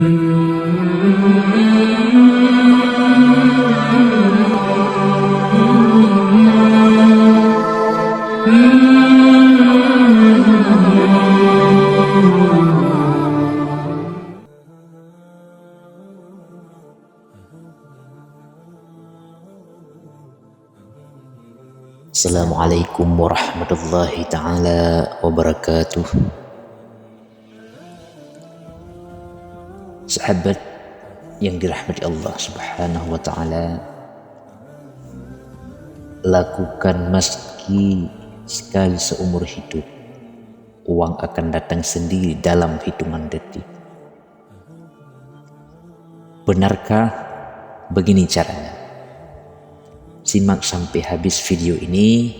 Assalamualaikum warahmatullahi ta'ala wabarakatuh. Sahabat yang dirahmati Allah subhanahu wa ta'ala, lakukan meski sekali seumur hidup. Uang akan datang sendiri dalam hitungan detik. Benarkah? Begini caranya. Simak sampai habis video ini.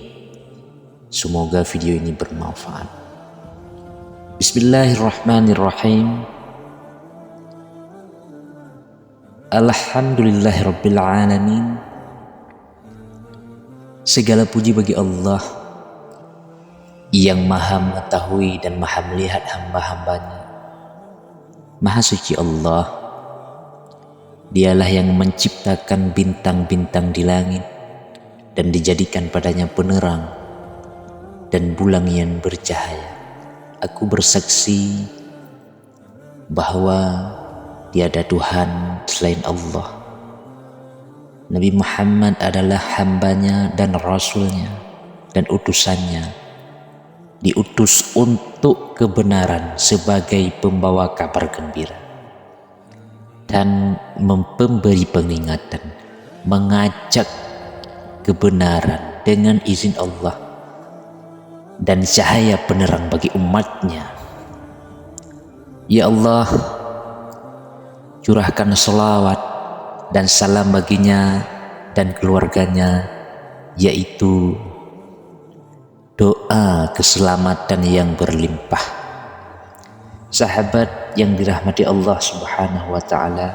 Semoga video ini bermanfaat. Bismillahirrahmanirrahim. Alhamdulillahirabbil alamin. Segala puji bagi Allah yang maha mengetahui dan maha melihat hamba-hambanya. Maha suci Allah, dialah yang menciptakan bintang-bintang di langit dan dijadikan padanya penerang dan bulan yang bercahaya. Aku bersaksi bahwa tiada Tuhan selain Allah. Nabi Muhammad adalah hambanya dan rasulnya dan utusannya, diutus untuk kebenaran sebagai pembawa kabar gembira dan memberi peringatan, mengajak kebenaran dengan izin Allah dan cahaya penerang bagi umatnya. Ya Allah, curahkan selawat dan salam baginya dan keluarganya, yaitu doa keselamatan yang berlimpah. Sahabat yang dirahmati Allah subhanahu wa ta'ala,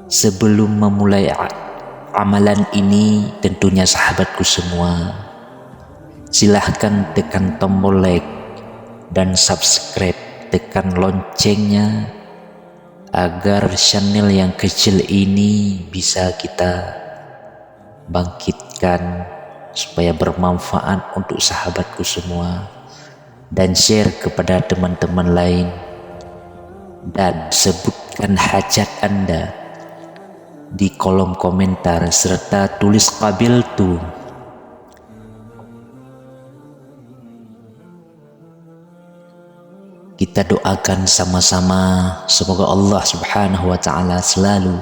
sebelum memulai amalan ini, tentunya sahabatku semua, silahkan tekan tombol like dan subscribe, tekan loncengnya agar channel yang kecil ini bisa kita bangkitkan supaya bermanfaat untuk sahabatku semua, dan share kepada teman-teman lain, dan sebutkan hajat Anda di kolom komentar serta tulis qabiltu. Kita doakan sama-sama semoga Allah subhanahu wa ta'ala selalu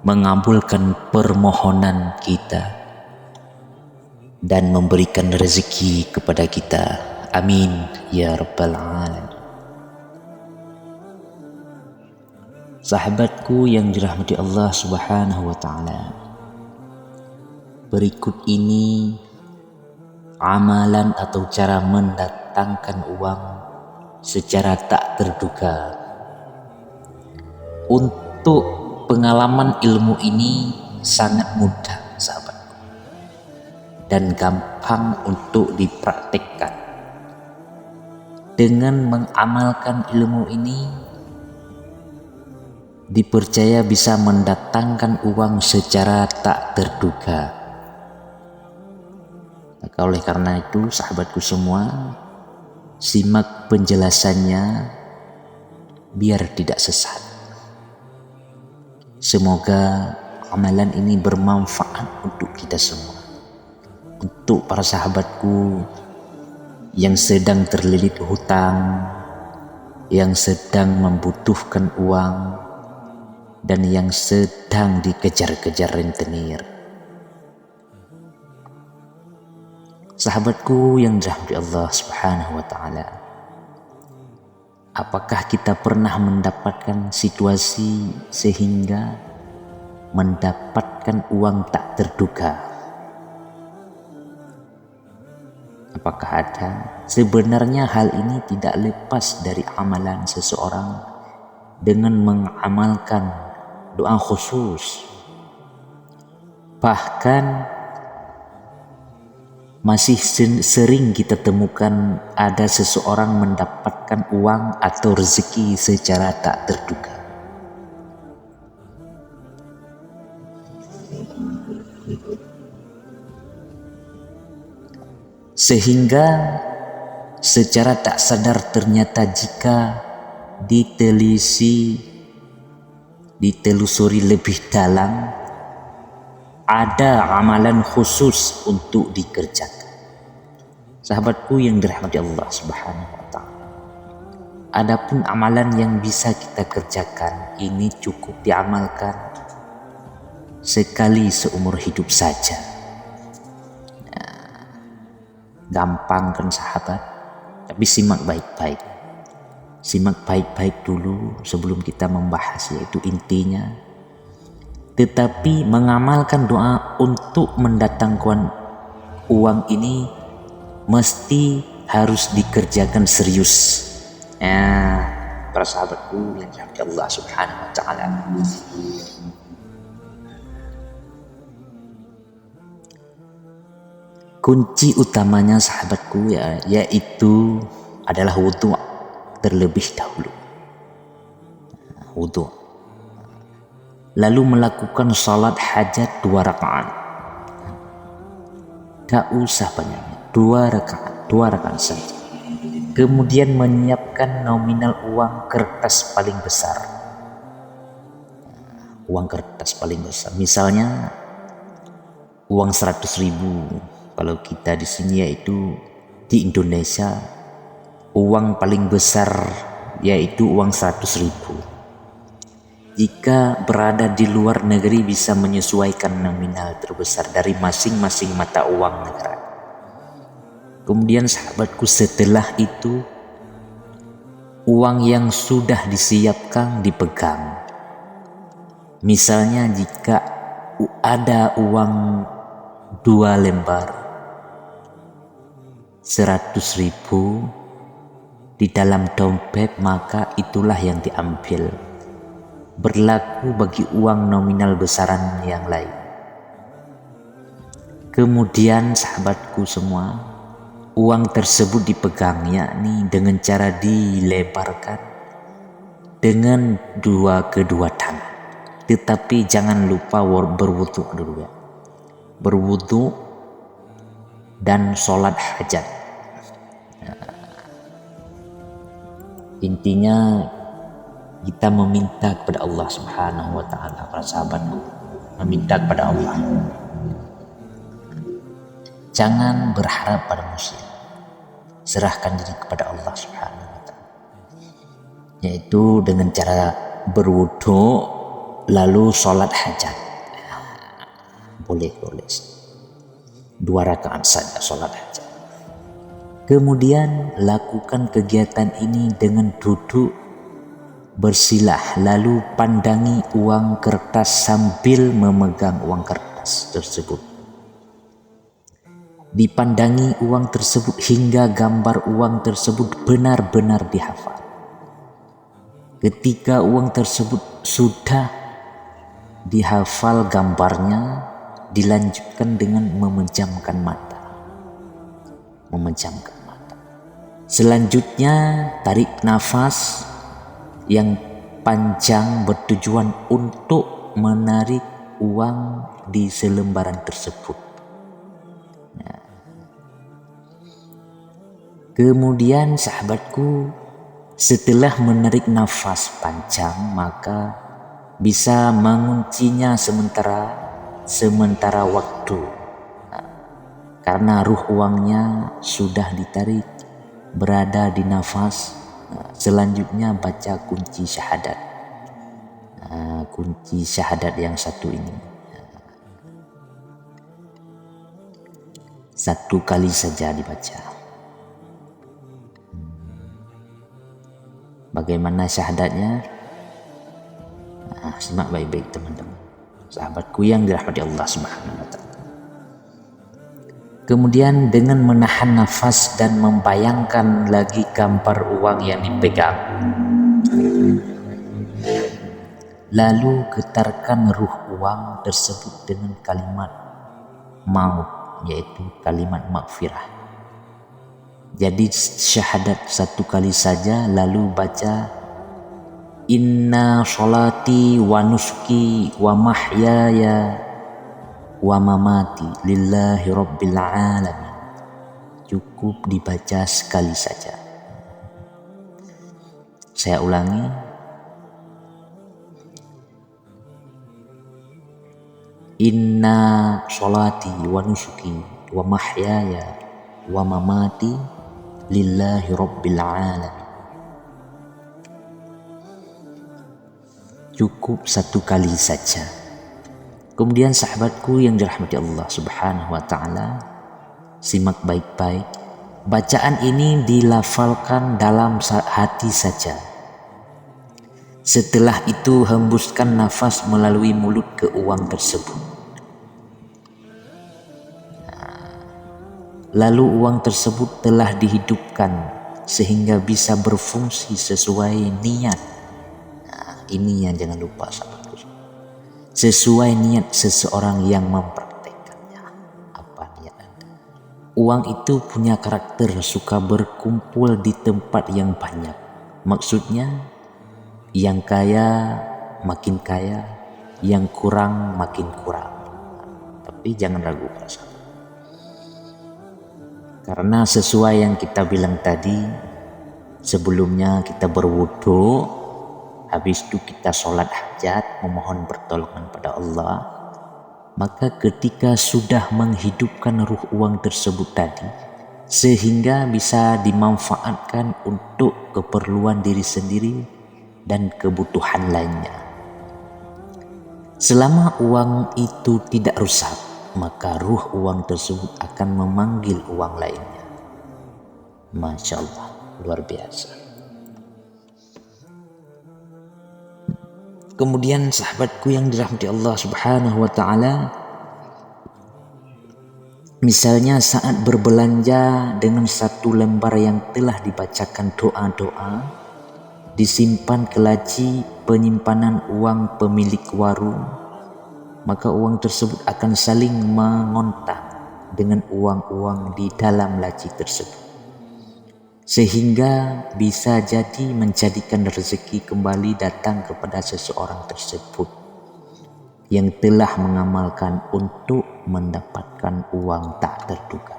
mengabulkan permohonan kita dan memberikan rezeki kepada kita. Amin ya rabbal alamin. Sahabatku yang dirahmati Allah subhanahu wa ta'ala, berikut ini amalan atau cara mendatangkan uang secara tak terduga. Untuk pengalaman ilmu ini sangat mudah sahabatku dan gampang untuk dipraktikkan. Dengan mengamalkan ilmu ini, dipercaya bisa mendatangkan uang secara tak terduga. Maka oleh karena itu sahabatku semua, simak penjelasannya biar tidak sesat. Semoga amalan ini bermanfaat untuk kita semua. Untuk para sahabatku yang sedang terlilit hutang, yang sedang membutuhkan uang, dan yang sedang dikejar-kejar rentenir. Sahabatku yang dirahmati Allah subhanahu wa ta'ala, apakah kita pernah mendapatkan situasi sehingga mendapatkan uang tak terduga? Apakah ada? Sebenarnya hal ini tidak lepas dari amalan seseorang dengan mengamalkan doa khusus. Bahkan Masih sering kita temukan ada seseorang mendapatkan uang atau rezeki secara tak terduga. Sehingga secara tak sadar ternyata jika ditelusuri lebih dalam, ada amalan khusus untuk dikerjakan. Sahabatku yang dirahmati Allah Subhanahu wa ta'ala, adapun amalan yang bisa kita kerjakan ini cukup diamalkan sekali seumur hidup saja. Gampang kan sahabat? Tapi simak baik-baik. Simak baik-baik dulu sebelum kita membahas, yaitu intinya. Tetapi mengamalkan doa untuk mendatangkan uang ini mesti harus dikerjakan serius. Para sahabatku yang dirahmati Allah Subhanahu wa ta'ala. Kunci utamanya sahabatku yaitu adalah wudhu terlebih dahulu. Wudhu. Lalu melakukan salat hajat 2 rakaat. Tak usah banyak, 2 rakaat saja. Kemudian menyiapkan nominal uang kertas paling besar. Uang kertas paling besar. Misalnya uang 100.000. Kalau kita di sini yaitu di Indonesia uang paling besar yaitu uang 100.000. Jika berada di luar negeri bisa menyesuaikan nominal terbesar dari masing-masing mata uang negara. Kemudian sahabatku setelah itu uang yang sudah disiapkan dipegang. Misalnya jika ada uang 2 lembar 100.000 di dalam dompet, maka itulah yang diambil. Berlaku bagi uang nominal besaran yang lain. Kemudian sahabatku semua, uang tersebut dipegang, yakni dengan cara dilebarkan dengan kedua tangan. Tetapi jangan lupa berwudu dulu ya. Berwudu dan sholat hajat. Intinya kita meminta kepada Allah Subhanahu wa ta'ala, para sahabatku, meminta kepada Allah. Jangan berharap pada manusia, serahkan diri kepada Allah Subhanahu wa ta'ala, yaitu dengan cara berwudu lalu sholat hajat. Boleh 2 rakaat saja sholat hajat. Kemudian lakukan kegiatan ini dengan duduk bersilah, lalu pandangi uang kertas sambil memegang uang kertas tersebut. Dipandangi uang tersebut hingga gambar uang tersebut benar-benar dihafal. Ketika uang tersebut sudah dihafal gambarnya, dilanjutkan dengan memejamkan mata. Selanjutnya tarik nafas yang panjang bertujuan untuk menarik uang di selembaran tersebut. Kemudian sahabatku, setelah menarik nafas panjang, maka bisa menguncinya sementara waktu, karena ruh uangnya sudah ditarik, berada di nafas. Selanjutnya baca kunci syahadat, kunci syahadat yang satu ini, 1 kali saja dibaca. Bagaimana syahadatnya? Simak baik-baik teman-teman, sahabatku yang dirahmati Allah Subhanahu wa ta'ala. Kemudian dengan menahan nafas dan membayangkan lagi gambar uang yang dipegang, lalu getarkan ruh uang tersebut dengan kalimat maut. yaitu kalimat maghfirah. Jadi syahadat satu kali saja, lalu baca inna sholati wa nusuki wa mahyaya wa mamati lillahi rabbil alamin. Cukup dibaca sekali saja. Saya ulangi, inna sholati wa nusuki wa mahyaya wa mamati lillahi rabbil alamin. Cukup satu kali saja. Kemudian sahabatku yang dirahmati Allah Subhanahu wa taala, simak baik-baik. Bacaan ini dilafalkan dalam hati saja. Setelah itu hembuskan nafas melalui mulut ke uang tersebut. Lalu uang tersebut telah dihidupkan sehingga bisa berfungsi sesuai niat. Ini yang jangan lupa sahabatku. Sesuai niat seseorang yang mempraktekannya. Apa niat Anda? Uang itu punya karakter suka berkumpul di tempat yang banyak. Maksudnya yang kaya makin kaya, yang kurang makin kurang. Tapi jangan ragu para sahabat. Karena sesuai yang kita bilang tadi, sebelumnya kita berwudu, habis itu kita sholat hajat, memohon pertolongan pada Allah. Maka ketika sudah menghidupkan ruh uang tersebut tadi, sehingga bisa dimanfaatkan untuk keperluan diri sendiri dan kebutuhan lainnya. Selama uang itu tidak rusak, maka ruh uang tersebut akan memanggil uang lainnya. Masya Allah, luar biasa. Kemudian sahabatku yang dirahmati Allah Subhanahu wa taala, misalnya saat berbelanja dengan satu lembar yang telah dibacakan doa-doa, disimpan ke laci penyimpanan uang pemilik warung, maka uang tersebut akan saling mengontak dengan uang-uang di dalam laci tersebut. Sehingga bisa jadi menjadikan rezeki kembali datang kepada seseorang tersebut yang telah mengamalkan untuk mendapatkan uang tak terduga.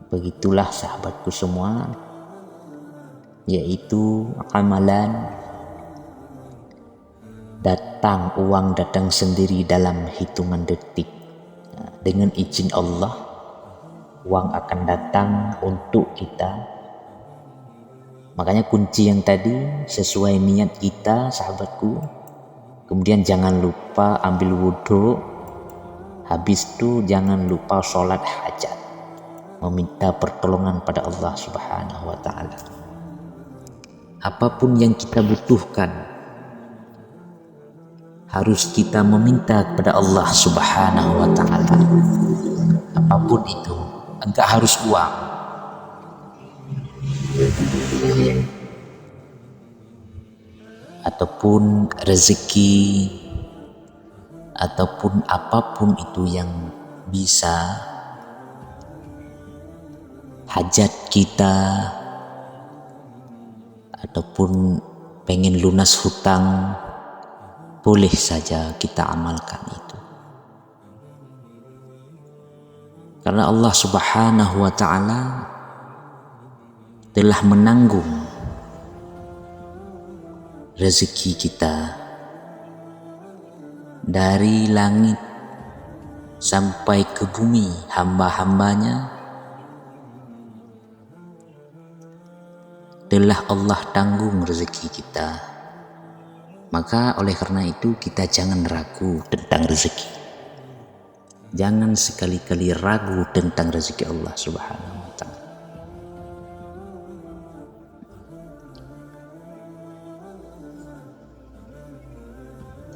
Begitulah sahabatku semua, yaitu amalan uang datang sendiri dalam hitungan detik. Dengan izin Allah, uang akan datang untuk kita. Makanya kunci yang tadi sesuai niat kita sahabatku. Kemudian jangan lupa ambil wudhu. Habis itu jangan lupa sholat hajat, meminta pertolongan pada Allah Subhanahu wa ta'ala. Apapun yang kita butuhkan harus kita meminta kepada Allah Subhanahu wa ta'ala. Apapun itu, enggak harus uang. Ataupun rezeki, ataupun apapun itu yang bisa hajat kita, ataupun pengen lunas hutang, boleh saja kita amalkan itu. Karena Allah Subhanahu wa ta'ala telah menanggung rezeki kita dari langit sampai ke bumi. Hamba-hambanya telah Allah tanggung rezeki kita. Maka oleh karena itu kita jangan ragu tentang rezeki. Jangan sekali-kali ragu tentang rezeki Allah Subhanahu wa ta'ala.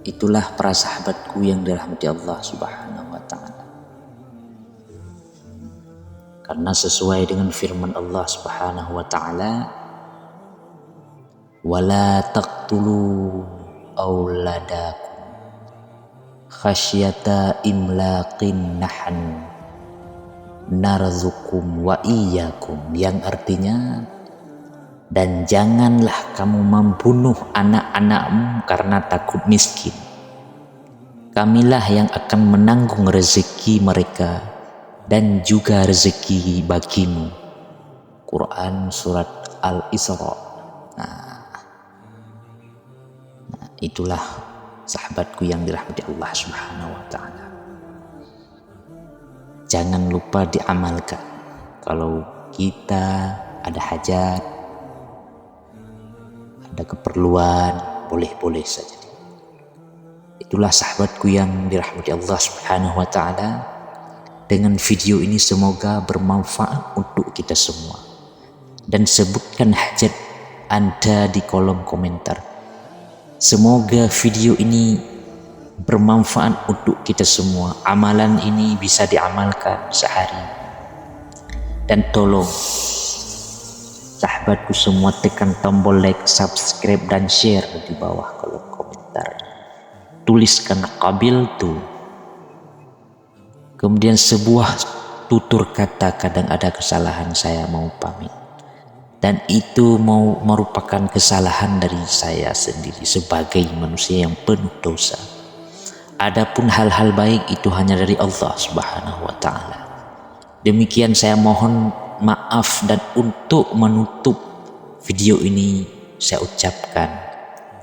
Itulah para sahabatku yang dirahmati Allah Subhanahu wa ta'ala. Karena sesuai dengan firman Allah Subhanahu wa ta'ala, wala taqtulu auladakum khasyata imlaqin nahnu narzukum wa iyyakum, yang artinya dan janganlah kamu membunuh anak-anakmu karena takut miskin. Kamilah yang akan menanggung rezeki mereka dan juga rezeki bagimu. Quran surat Al-Isra. Itulah sahabatku yang dirahmati Allah Subhanahu wa taala. Jangan lupa diamalkan. Kalau kita ada hajat, ada keperluan, boleh-boleh saja. Itulah sahabatku yang dirahmati Allah Subhanahu wa taala. Dengan video ini semoga bermanfaat untuk kita semua. Dan sebutkan hajat Anda di kolom komentar. Semoga video ini bermanfaat untuk kita semua. Amalan ini bisa diamalkan sehari. Dan tolong sahabatku semua tekan tombol like, subscribe dan share di bawah kolom komentar. Tuliskan qabil tuh. Kemudian sebuah tutur kata, kadang ada kesalahan, saya mau pamit. Dan itu merupakan kesalahan dari saya sendiri sebagai manusia yang penuh dosa. Adapun hal-hal baik itu hanya dari Allah Subhanahu wa taala. Demikian saya mohon maaf, dan untuk menutup video ini saya ucapkan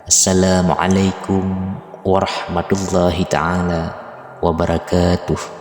Assalamualaikum warahmatullahi taala wabarakatuh.